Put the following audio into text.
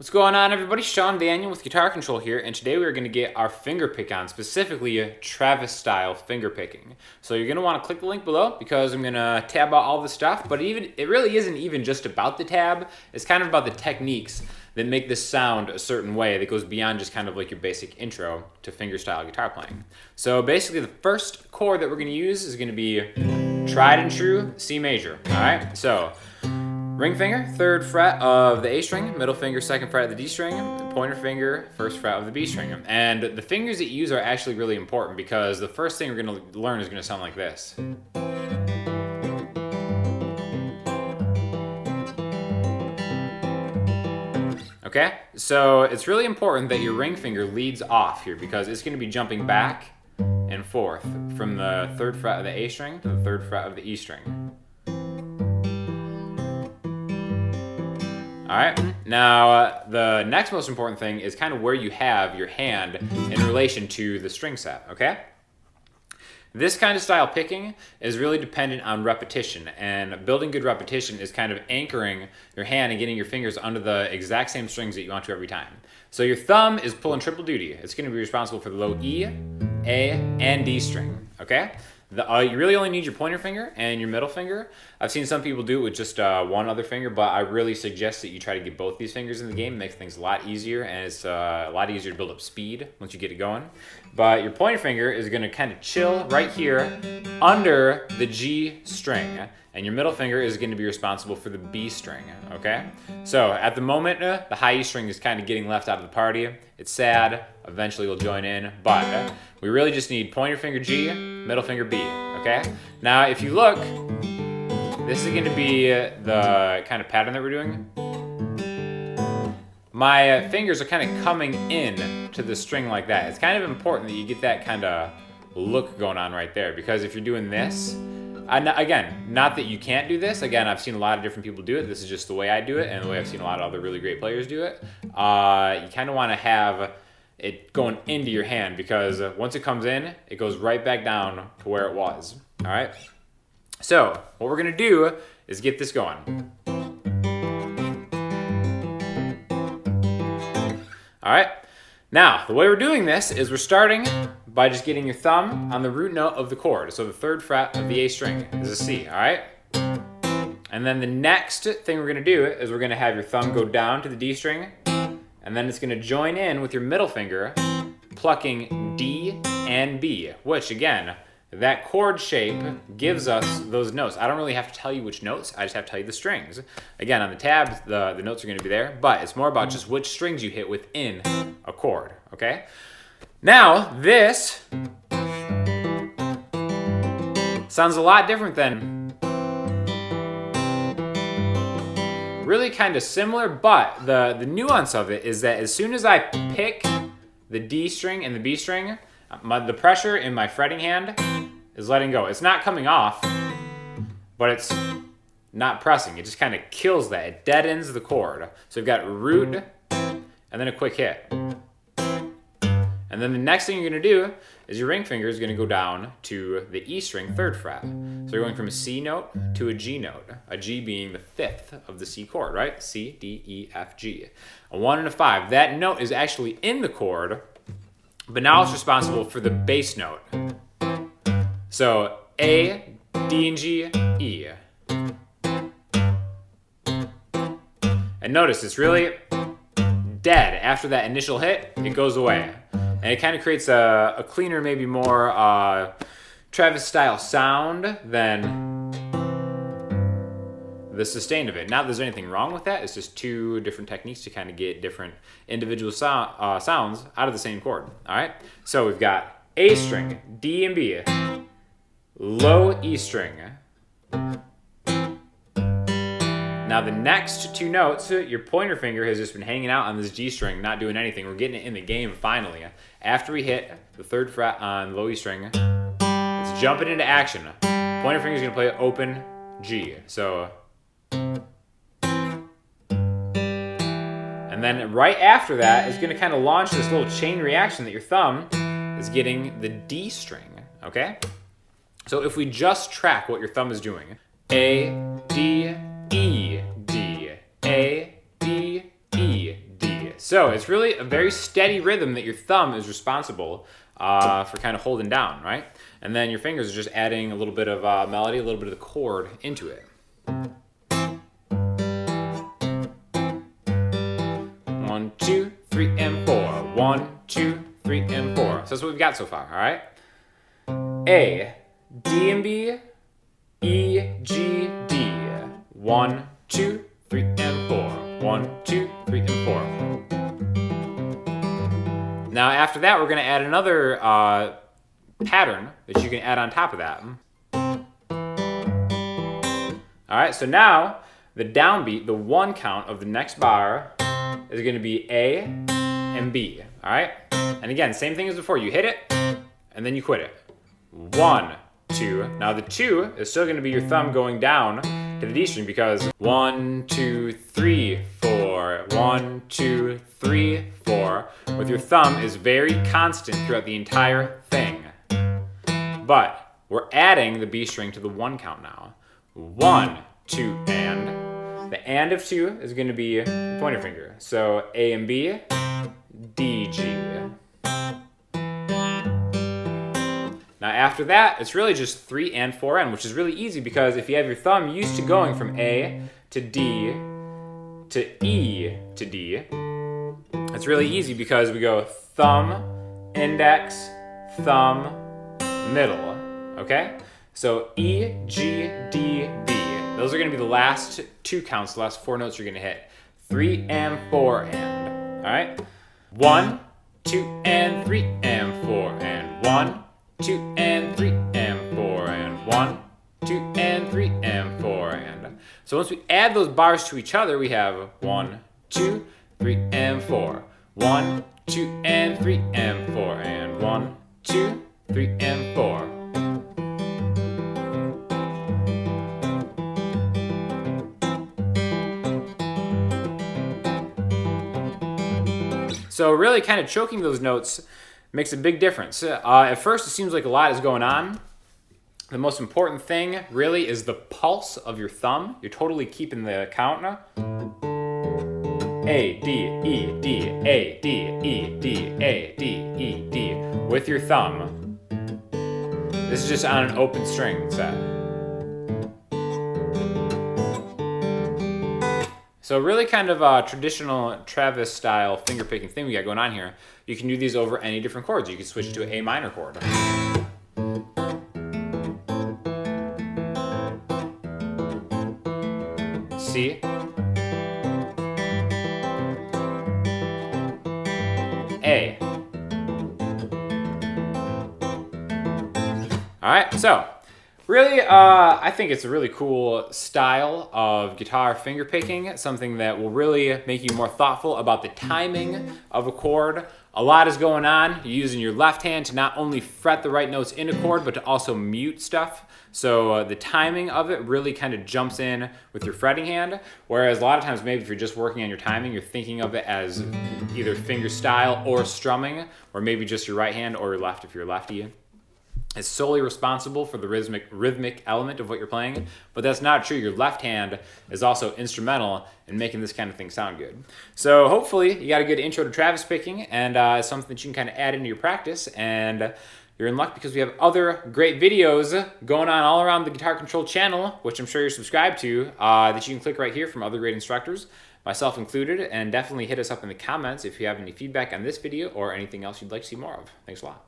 What's going on, everybody? Sean Daniel with Guitar Control here, and today we're going to get our finger pick on, specifically a Travis style finger picking. So you're going to want to click the link below because I'm going to tab out all the stuff, but it really isn't even just about the tab. It's kind of about the techniques that make this sound a certain way that goes beyond just kind of like your basic intro to finger style guitar playing. So basically the first chord that we're going to use is going to be tried and true C major. All right, so ring finger, 3rd fret of the A string, middle finger, 2nd fret of the D string, pointer finger, 1st fret of the B string. And the fingers that you use are actually really important because the first thing we're going to learn is going to sound like this. Okay, so it's really important that your ring finger leads off here because it's going to be jumping back and forth from the 3rd fret of the A string to the 3rd fret of the E string. All right, now the next most important thing is kind of where you have your hand in relation to the string set, okay? This kind of style picking is really dependent on repetition, and building good repetition is kind of anchoring your hand and getting your fingers under the exact same strings that you want to every time. So your thumb is pulling triple duty. It's going to be responsible for the low E, A, and D string, okay? You really only need your pointer finger and your middle finger. I've seen some people do it with just one other finger, but I really suggest that you try to get both these fingers in the game. It makes things a lot easier, and it's a lot easier to build up speed once you get it going. But your pointer finger is going to kind of chill right here under the G string, and your middle finger is going to be responsible for the B string, okay? So at the moment, the high E string is kind of getting left out of the party. It's sad. Eventually we'll join in, but we really just need pointer finger G, middle finger B, okay? Now if you look, this is going to be the kind of pattern that we're doing. My fingers are kind of coming in to the string like that. It's kind of important that you get that kind of look going on right there, because if you're doing this, again, not that you can't do this. Again, I've seen a lot of different people do it. This is just the way I do it and the way I've seen a lot of other really great players do it. You kind of want to have it going into your hand because once it comes in, it goes right back down to where it was. All right? So what we're going to do is get this going. All right? Now, the way we're doing this is we're starting by just getting your thumb on the root note of the chord. So the 3rd fret of the A string is a C, all right? And then the next thing we're gonna do is we're gonna have your thumb go down to the D string, and then it's gonna join in with your middle finger, plucking D and B, which again, that chord shape gives us those notes. I don't really have to tell you which notes, I just have to tell you the strings. Again, on the tabs, the notes are gonna be there, but it's more about just which strings you hit within a chord, okay? Now, this sounds a lot different than, really kind of similar, but the nuance of it is that as soon as I pick the D string and the B string, the pressure in my fretting hand is letting go. It's not coming off, but it's not pressing. It just kind of kills that. It deadens the chord. So we've got root and then a quick hit. And then the next thing you're going to do is your ring finger is going to go down to the E string 3rd fret. So you're going from a C note to a G note, a G being the 5th of the C chord, right? C, D, E, F, G. A 1 and a 5. That note is actually in the chord, but now it's responsible for the bass note. So A, D, and G, E. And notice it's really dead. After that initial hit, it goes away. And it kind of creates a cleaner, maybe more Travis style sound than the sustain of it. Not that there's anything wrong with that. It's just two different techniques to kind of get different individual sounds out of the same chord. All right. So we've got A string, D and B, low E string. Now the next two notes, your pointer finger has just been hanging out on this G string, not doing anything. We're getting it in the game finally. After we hit the 3rd fret on low E string, it's jumping into action. Pointer finger's gonna play open G. So, and then right after that is gonna kind of launch this little chain reaction that your thumb is getting the D string, okay? So if we just track what your thumb is doing, A, D, E, D, A, D, E, D. So it's really a very steady rhythm that your thumb is responsible for kind of holding down, right? And then your fingers are just adding a little bit of melody, a little bit of the chord into it. 1, 2, 3, and 4. 1, 2, 3, and 4. So that's what we've got so far, all right? A, D and B, E, G, D. 1, 2, 3, and 4. 1, 2, 3, and 4. Now after that, we're going to add another pattern that you can add on top of that. All right, so now the downbeat, the 1 count of the next bar is going to be A and B. All right, and again, same thing as before. You hit it and then you quit it. 1, 2. Now the 2 is still going to be your thumb going down to the D string because 1, 2, 3, 4. 1, 2, 3, 4. With your thumb is very constant throughout the entire thing. But we're adding the B string to the 1 count now. 1, 2, and. The and of 2 is going to be the pointer finger. So A and B, D, G. Now after that, it's really just 3 and 4 and, which is really easy because if you have your thumb used to going from A to D to E to D, it's really easy because we go thumb, index, thumb, middle, okay? So E, G, D, B. Those are going to be the last 2 counts, the last 4 notes you're going to hit. 3 and 4 and, all right? 1, 2, and 3 and 4 and 1, 2, and 3 and 4 and 1, 2, and 3 and 4 and. So once we add those bars to each other, we have 1, 2, 3 and 4. 1, 2, and 3 and 4 and 1, 2, 3 and 4. So really kind of choking those notes makes a big difference. At first it seems like a lot is going on. The most important thing really is the pulse of your thumb. You're totally keeping the count now. A, D, E, D, A, D, E, D, A, D, E, D with your thumb. This is just on an open string set. So really kind of a traditional Travis style finger picking thing we got going on here. You can do these over any different chords. You can switch to an A minor chord. C. A. All right, so really, I think it's a really cool style of guitar finger picking, something that will really make you more thoughtful about the timing of a chord. A lot is going on. You're using your left hand to not only fret the right notes in a chord, but to also mute stuff. So the timing of it really kind of jumps in with your fretting hand, whereas a lot of times maybe if you're just working on your timing, you're thinking of it as either finger style or strumming, or maybe just your right hand or your left if you're a lefty. Is solely responsible for the rhythmic element of what you're playing, but that's not true. Your left hand is also instrumental in making this kind of thing sound good. So hopefully you got a good intro to Travis picking, and it's something that you can kind of add into your practice, and you're in luck because we have other great videos going on all around the Guitar Control channel, which I'm sure you're subscribed to, that you can click right here from other great instructors, myself included, and definitely hit us up in the comments if you have any feedback on this video or anything else you'd like to see more of. Thanks a lot.